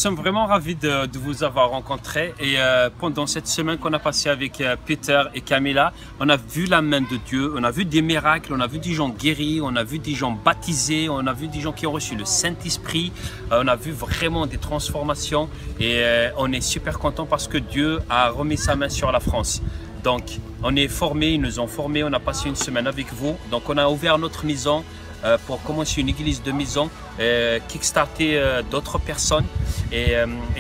sommes vraiment ravis de vous avoir rencontré et pendant cette semaine qu'on a passée avec Peter et Camilla, on a vu la main de Dieu, on a vu des miracles, on a vu des gens guéris, on a vu des gens baptisés, on a vu des gens qui ont reçu le Saint-Esprit, on a vu vraiment des transformations et on est super content parce que Dieu a remis sa main sur la France. Donc on est formés, ils nous ont formés, on a passé une semaine avec vous, donc on a ouvert notre maison pour commencer une église de maison, kickstarter d'autres personnes et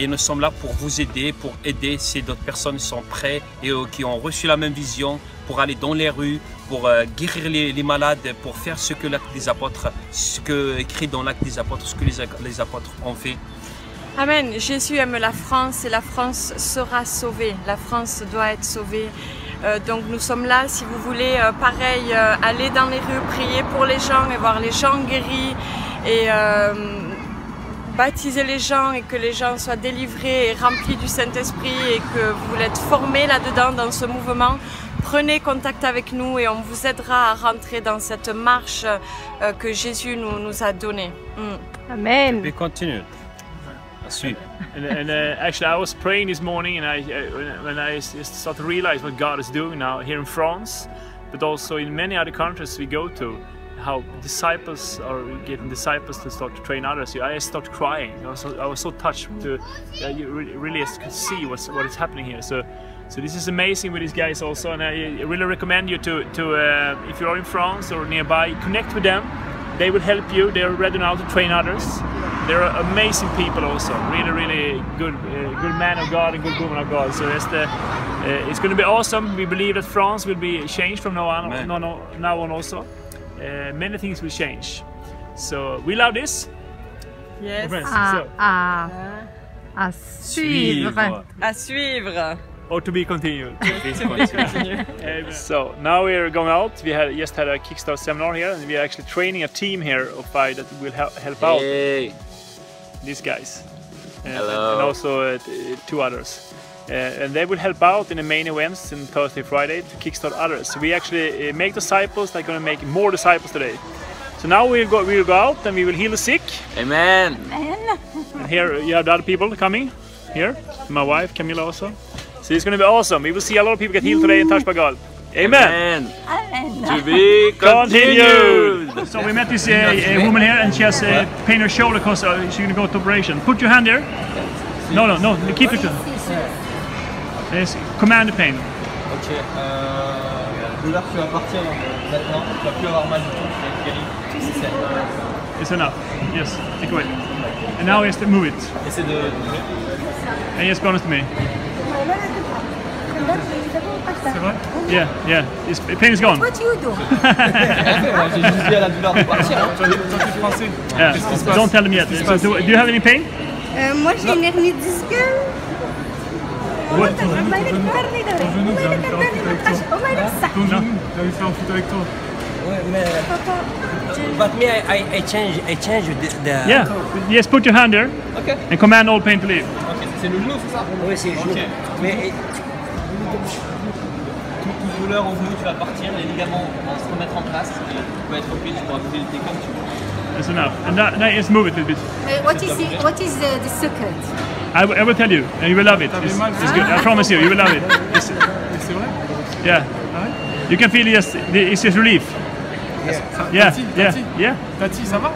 nous sommes là pour vous aider, pour aider si d'autres personnes sont prêtes et qui ont reçu la même vision pour aller dans les rues, pour guérir les malades, pour faire ce que l'Acte des Apôtres, ce que écrit dans l'Acte des Apôtres, ce que les apôtres ont fait. Amen. Jésus aime la France et la France sera sauvée. La France doit être sauvée. Donc nous sommes là, si vous voulez, pareil, aller dans les rues, prier pour les gens et voir les gens guéris et baptiser les gens et que les gens soient délivrés et remplis du Saint-Esprit et que vous voulez être formés là-dedans, dans ce mouvement. Prenez contact avec nous et on vous aidera à rentrer dans cette marche que Jésus nous a donnée. Amen. Et continue. And actually, I was praying this morning, and when I started to realize what God is doing now here in France, but also in many other countries we go to, how disciples are getting disciples to start to train others. I started crying. I was so touched to you really could see what is happening here. So this is amazing with these guys also, and I really recommend you to if you are in France or nearby, connect with them. They will help you. They are ready now to train others. They're amazing people also, really good man of God and good woman of God. So it's going to be awesome. We believe that France will be changed from now on also. Many things will change. So we love this. Yes. À suivre. À suivre. Or to be continued. So now we are going out. We just had a Kickstart seminar here, and we are actually training a team here of 5 that will help out these guys. Hello. And also 2 others. And they will help out in the main events on Thursday, Friday to kickstart others. So we actually make disciples. They're going to make more disciples today. So now we'll go out and we will heal the sick. Amen. And here you have the other people coming. Here, my wife Camilla also. So it's going to be awesome. We will see a lot of people get healed today and touched by God. Amen. Amen. To be continued. So we met this woman here, and she has pain in her shoulder because she's going to go to operation. Put your hand there. No, keep it. Yes, command the pain. Ok, douleur, tu vas partir maintenant, tu vas plus avoir mal du tout, tu vas être guéri. It's enough. Yes, take away. And now he has to move it. Essaie de... And just be honest to me. C'est vrai? Yeah. His pain is gone. What you do? J'ai juste dit à la douleur de partir. Toi, tu es français. Yeah. Don't tell them yet. So, do you have any pain? Moi j'ai une hernie discale. What? Ton genou, j'avais fait un foot avec toi. But me, I change the... Yeah. Yes, put your hand there. Okay. And command all pain to leave. Ok, c'est le genou, c'est ça? Oui, c'est le genou. Okay. Mais toute douleur au genou, tu vas partir, les ligaments vont se remettre en place et tu peux être ok, tu pourras bouger le comme tu veux. That's enough. And now just move it a little bit. What is the secret? I will tell you, and you will love it. It's good. I promise you, you will love it. C'est vrai? Yeah. You can feel it's just relief. Yeah. Tati, ça va?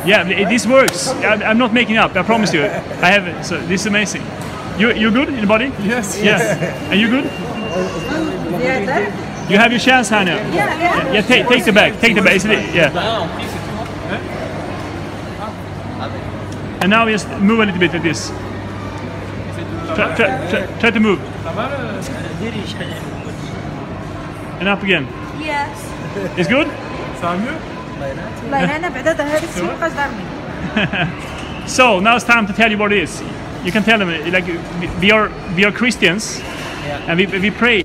Yeah, this works. I'm not making up. I promise you. I have. So this is amazing. You good in the body? Yes. Yeah. And you good? You have your chance, Hannah. Yeah. Take the bag. Take the bag. Yeah. And now just move a little bit like this. Try to move. And up again. Yes. It's good? Ça va mieux? So now it's time to tell you what it is. You can tell them like we are Christians, and we pray.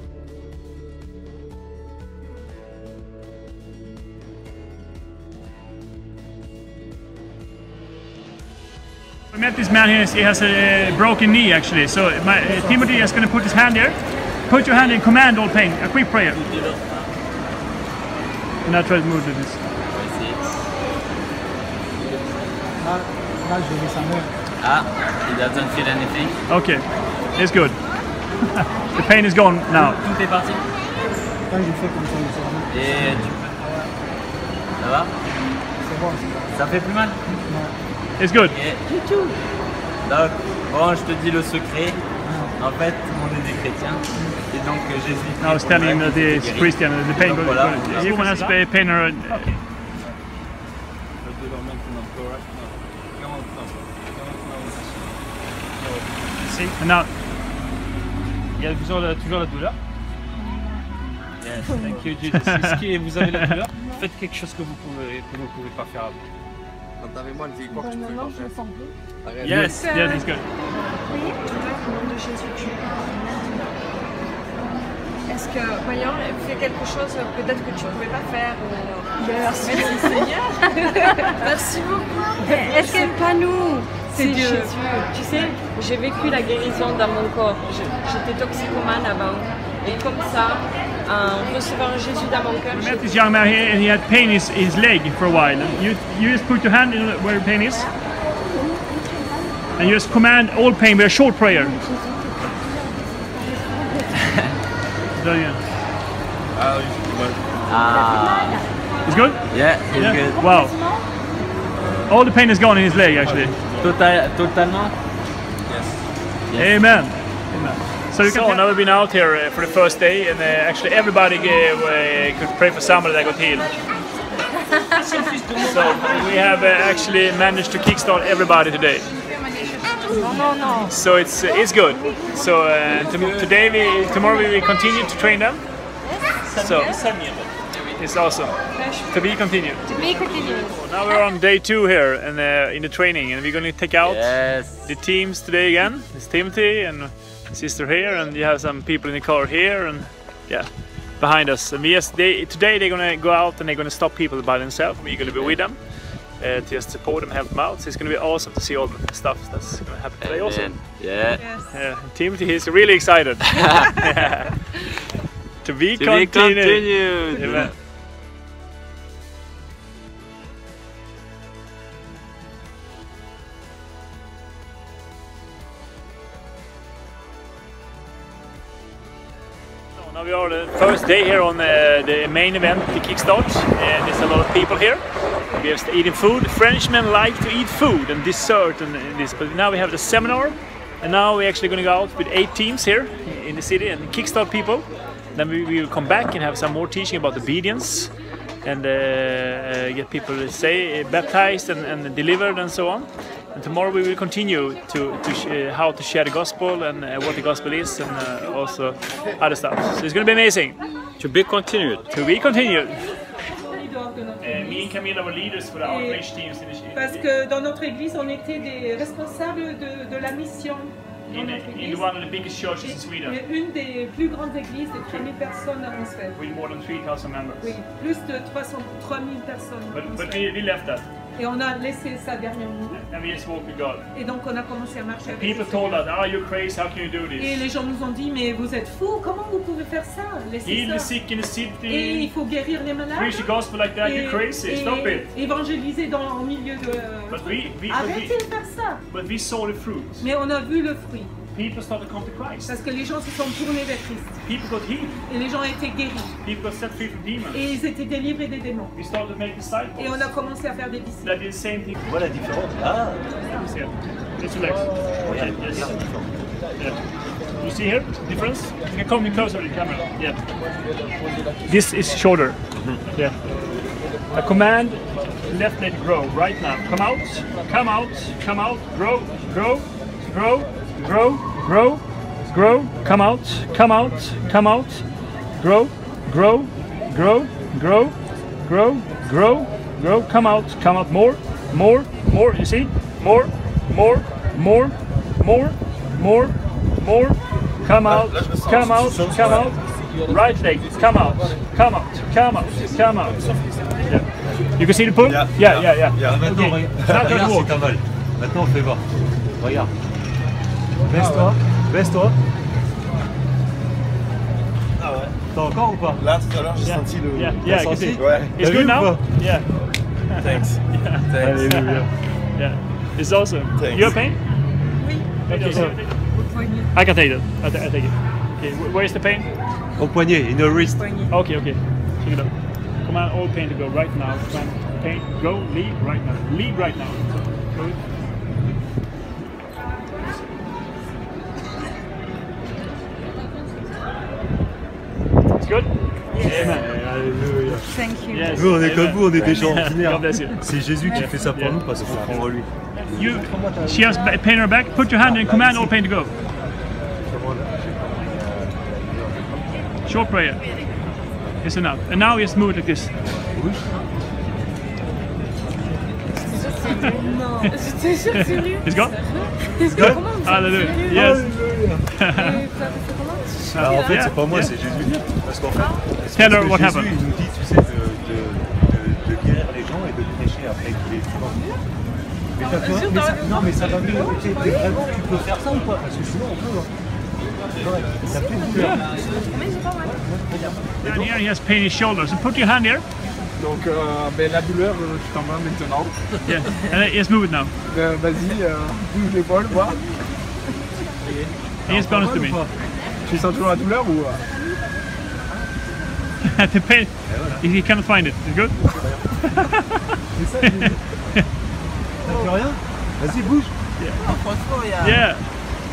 We met this man here. He has a broken knee actually. So Timothy is going to put his hand there. Put your hand in, command all pain. A quick prayer. And I try to move to this. Là, je vais sa mère. Ah, it doesn't feel anything. Okay, it's good. The pain is gone now. Tout est parti. Et tu peux... Ça va? Ça fait plus mal? It's good. Du tout. Donc, bon, je te dis le secret. En fait, tout le monde est des chrétiens. Et donc, Jésus... I was telling him that he is Christian and the pain Donc, goes voilà. good. Everyone has pain. And now, il y a toujours la douleur. Yes, thank you Jesus. Si vous avez la douleur, faites quelque chose que vous ne pouvez pas faire avant. Quand t'avais mal, dis quoi que tu pouvais pas faire. Arrête. yes, yes, it's good. Oui, au nom de Jésus, tu Est-ce que, voyons, fais quelque chose peut-être que tu ne pouvais pas faire ou... Merci Seigneur. Merci beaucoup. Est-ce que pas nous, c'est Dieu. Tu sais, j'ai vécu la guérison dans mon corps. J'étais toxicomane avant. Et comme ça, en recevant Jésus dans mon cœur, We met this young man here and he had pain in his leg for a while. And you just put your hand in where the pain is. And you just command all pain with a short prayer. It's good? Yeah, it's Yeah. good. Wow. All the pain is gone in his leg actually. Totalement? Amen. Amen. So now we've been out here for the first day and actually everybody could pray for somebody that got healed. So we have actually managed to kickstart everybody today. So it's good. So tomorrow we will continue to train them. So it's awesome. To be continued. Now we're on day 2 here and in the training, and we're going to take out the teams today again. It's Timothy and sister here, and you have some people in the car here, and yeah, behind us. And today they're going to go out and they're going to stop people by themselves. We're going to be with them. To just support them, help them out. So it's going to be awesome to see all the stuff that's going to happen today also. Yeah. Yeah, Timothy is really excited. To be continued. Amen. Now we are the first day here on the main event, the Kickstart, and there's a lot of people here. We are eating food. Frenchmen like to eat food and dessert and this, but now we have the seminar, and now we're actually going to go out with 8 teams here in the city and Kickstart people. Then we will come back and have some more teaching about obedience and get people to baptized and delivered and so on. And tomorrow we will continue to how to share the gospel and what the gospel is, and also other stuff. So it's going to be amazing. To be continued. To be continued. Me and Camilla were leaders for the outreach teams. Parce que dans notre église, on était des responsables de la mission. In one of the biggest churches in Sweden. Une des plus grandes églises de 3000 personnes en Suède. With more than 3,000 members. Oui, plus de 3000 personnes. But we left that. Et on a laissé ça derrière nous. And we just walked with God. Et donc on a commencé à marcher avec People told us, "Oh, you're crazy. How can you do this?" Et les gens nous ont dit, mais vous êtes fous. Comment vous pouvez faire ça? Laissez Heal the ça. sick in the city. Et il faut guérir les malades. Preach the gospel like that. You're crazy. Stop it. Évangéliser au milieu de. Arrêtez de faire ça. But we saw the fruit. Mais on a vu le fruit. People started to come to Christ. Parce que les gens se sont tournés vers Christ. People got healed. Et les gens ont été guéris. People got set free from demons. Et ils étaient délivrés des démons. We started to make disciples. Et on a commencé à faire des disciples. That did the same thing. Voilà la différence. Ah. Just relax. Okay. Yes. Yeah. You see here difference? You can come closer to the camera. Yeah. This is shoulder. Yeah. A command. Left leg grow right now. Come out. Come out. Come out. Grow. Grow. Grow. Grow, grow, grow, come out, come out, come out, grow, grow, grow, grow, grow, grow, grow, come out, more, more, more, you see, more, more, more, more, more, more, come out, come out, come out, right leg, come out, come out, come out, come out. Yeah. You can see the pull? Yeah. Maintenant, Okay. regarde si t'as mal. Maintenant, fais voir. Regarde. Baisse-toi, baisse-toi. Ah ouais. T'as encore ou pas? Là, tout à l'heure, j'ai senti le... Yeah, T'as I can senti? see. Ouais. It's good now? Yeah. Thanks. Yeah. Thanks. Yeah. It's awesome. Thanks. You have pain? I can take it. I take it. Okay, where is the pain? Au poignet, in the wrist. Okay, okay. Check it out. Command all pain to go right now. Command pain, go, leave right now. Leave right now. So, go. It's good? Alléluia. Thank you. Yes. Nous, on est comme Amen. vous, on est des gens ordinaires. God bless you. C'est Jésus qui fait ça pour nous parce qu'on croit en lui. She has pain in her back. Put your hand in, command all pain to go. Short prayer. It's enough. And now just move it like this. It's gone? It's good? Hallelujah. Yes. Alors, en fait, Yeah, c'est pas moi, yeah. c'est Jésus. Parce qu'en fait, Tell her parce que what Jésus, happened. il nous dit, tu sais, de guérir les gens et de prêcher après qu'il est vivant. Mais t'as peur, mais ça, non, mais ça va mieux. Vraiment, tu peux faire ça ou pas? Parce que sinon, on peut. Hein. Ouais, ça fait douleur. And here he has pain in his shoulder. So put your hand here. Donc, la douleur, tu t'en vas maintenant. Yeah. And then just move it now. Vas-y, bouge l'épaule, voir. And just be honest to me. Tu sens toujours la douleur ou The pain. He cannot find it. It's good? C'est ça, Jésus. T'as plus rien? Vas-y, bouge. Yeah.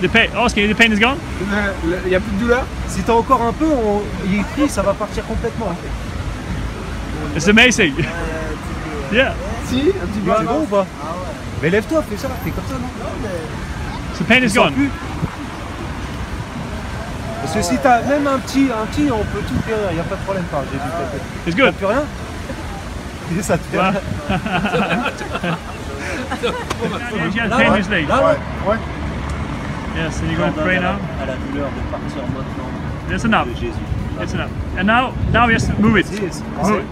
The pain. Oscar, the pain is gone? il n'y a plus de douleur? Si t'as encore un peu, il est pris, ça va partir complètement. It's amazing. Yeah. Si, un petit peu. C'est bon ou pas? Mais lève-toi, fais ça, fais comme ça, non? The pain is Tu sens gone. plus. Parce que si t'as même un petit, on peut tout guérir, il n'y a pas de problème par Jésus. It's T'as good. plus rien? Et ça te fait Wow. rien. She has pain in his leg. Là, ouais. Yes, and you're going to pray now. À la douleur de partir maintenant That's enough. de Jésus. It's enough. And now just move it. Vas-y, Move it.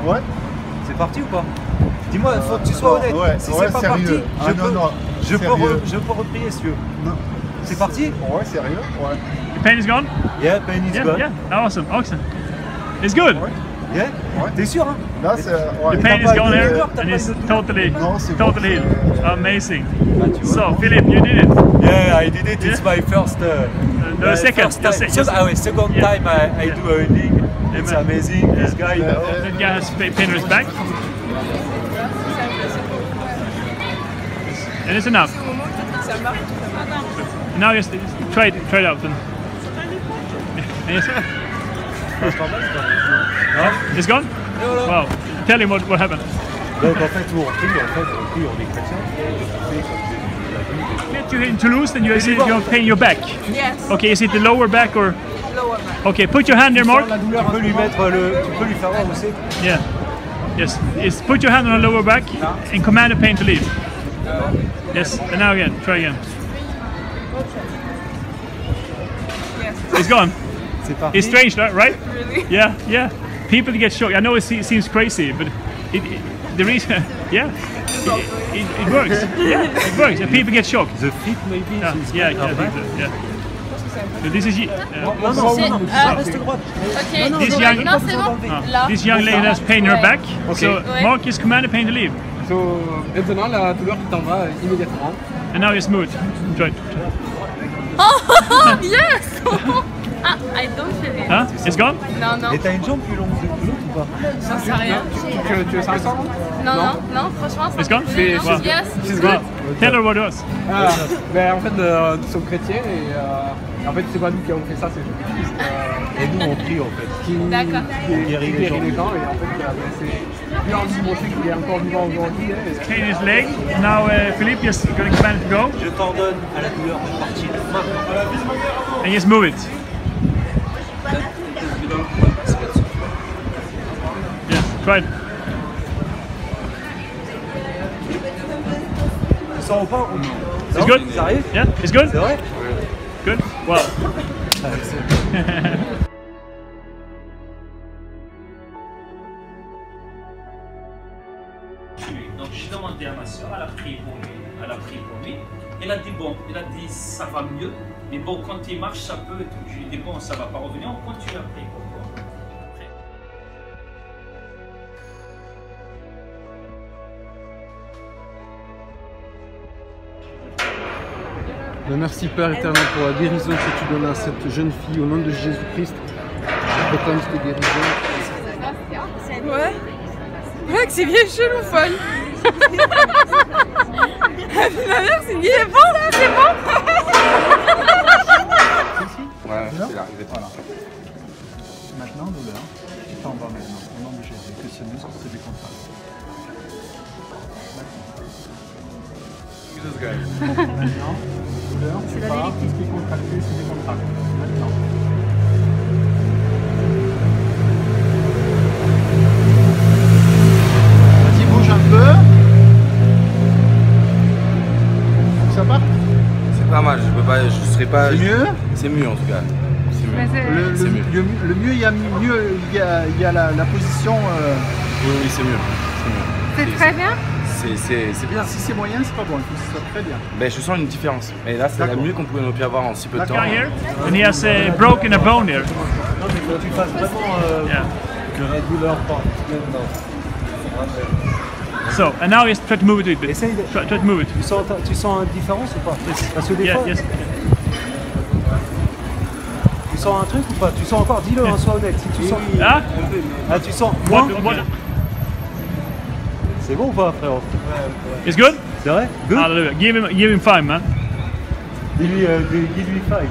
Ouais. c'est parti ou pas? Dis-moi, il faut que tu sois honnête. Ouais, Si ouais, c'est pas sérieux. parti, Ah, non, non, je peux sérieux. reprier si tu veux. Non. C'est parti? Ouais, sérieux? Ouais. The pain is gone? Yeah, pain is Yeah, gone. yeah. Awesome. Excellent. It's good. Yeah? Ouais. T'es sûr, hein? Là, c'est. Ouais. The pain is pas gone de here douleur, t'as and pas it's de douleur. totally, Non, c'est totally bon. healed. Amazing. Bah, tu vois. So, Philip, you did it. Yeah, I did it. It's my first. No, second. First time. Just- Ah ouais, second Yeah. time I do a healing. It's Amen. amazing. This guy. That guy has pain in his back. And it's enough. Now just try it out. And yes. It's gone? Wow. Tell him what happened. Donc en fait, on prie, on est chrétien. Get you in Toulouse, then you see your pain in your back. Yes, Okay, is it the lower back or? lower back. Okay, put your hand there, Mark. Tu peux lui mettre tu peux lui faire voir où c'est. Yeah. Yes. Yes. Put your hand on the lower back and command the pain to leave. Yes. And now again. Try again. It's gone. C'est parti. It's strange, right? Really? Yeah. Yeah. People get shocked. I know it seems crazy, but the reason, yeah, it works. Yeah, it works. And people get shocked. The feet maybe. Yeah. is Yeah. better, I think right? so, yeah. So this is. Reste droite. Ok. This young, Non, c'est bon. Là. this young lady has pain in her back. So Ouais. Mark is command the pain to leave. So, maintenant, la douleur qui t'en va immédiatement. And now it's smooth. Try it. Oh, yes. Ah, I don't feel it. Huh? It's gone? Non, non, Et t'as une jambe plus longue que l'autre ou pas? j'en sais rien. Tu veux ça ensemble? Non, franchement, ça It's gone? me Wow. Yes. Wow. Tell her what it was. Ah, ben en fait, nous sommes chrétiens et en fait, c'est pas nous qui avons fait ça, c'est Jésus-Christ Et nous on prie en fait. qui D'accord. guérit les gens. Et en fait, c'est lui en nous montrer qu'il est encore vivant aujourd'hui. Pain in his leg. Now Philippe is going to command it to go. Je t'ordonne à la douleur de partir maintenant. And just move it. Yeah, try it. Tu sens ou pas? It's good? Ça arrive? Yeah, it's good? C'est vrai? Good? Wow. Donc j'ai demandé à ma soeur, elle a prié pour lui, Elle a dit bon, ça va mieux, mais bon quand il marche ça peut et tout. Je lui ai dit bon ça va pas revenir, on continue à prier. Après. Merci Père éternel pour la guérison que tu donnes à cette jeune fille au nom de Jésus-Christ. Je proclame cette guérison. Ouais. Mec, c'est bien chelou, folle. La mère, c'est bien bon, là, c'est bon. Ouais, c'est l'arrivée. Voilà. Maintenant, douleur, tu t'en vas maintenant, au nom de Jésus, que ce muscle se décontracte. Maintenant, douleur, tu pars, tout ce qui est contracté se décontracte. Maintenant. Vas-y, bouge un peu. Ça va? C'est pas mal, je serai pas. C'est mieux? C'est mieux en tout cas. C'est mieux. C'est mieux. Le mieux, il y a la position. Oui, c'est mieux. C'est très bien. C'est bien. Si c'est moyen, c'est pas bon. Il faut que ce soit très bien. Ben, je sens une différence. Mais là, c'est la mieux qu'on pouvait pu avoir en si peu de temps. Guy here, and he has broken a bone here. Non, mais faut que tu fasses vraiment que la douleur parte maintenant. So, and now just try to move it a bit. Essaye de... Try to move it. Tu sens une différence ou pas? Parce que des Yeah, fois, yes. tu sens un truc ou pas? Tu sens encore, dis-le, hein, sois honnête. Si tu sens... Ah? Ah, tu sens moins? What? C'est bon ou pas, frérot? It's good? C'est vrai? Good? Hallelujah. Give him 5, man. Dis-lui 5. Dis-lui 5.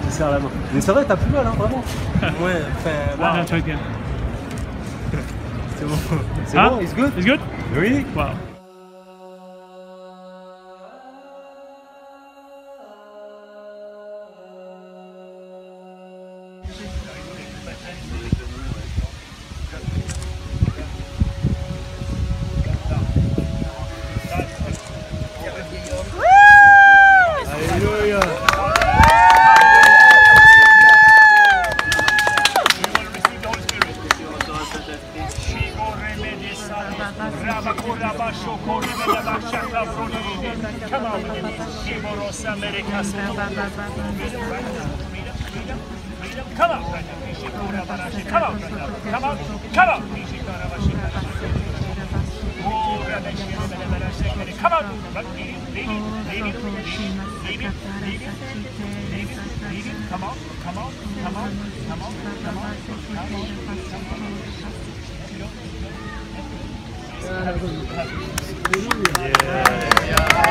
Tu serres la main. Mais c'est vrai, t'as plus mal, hein, vraiment? Ouais, enfin. Try again. C'est bon. C'est Huh? bon, it's good? It's good? Oui. Wow. Alléluia. Yeah.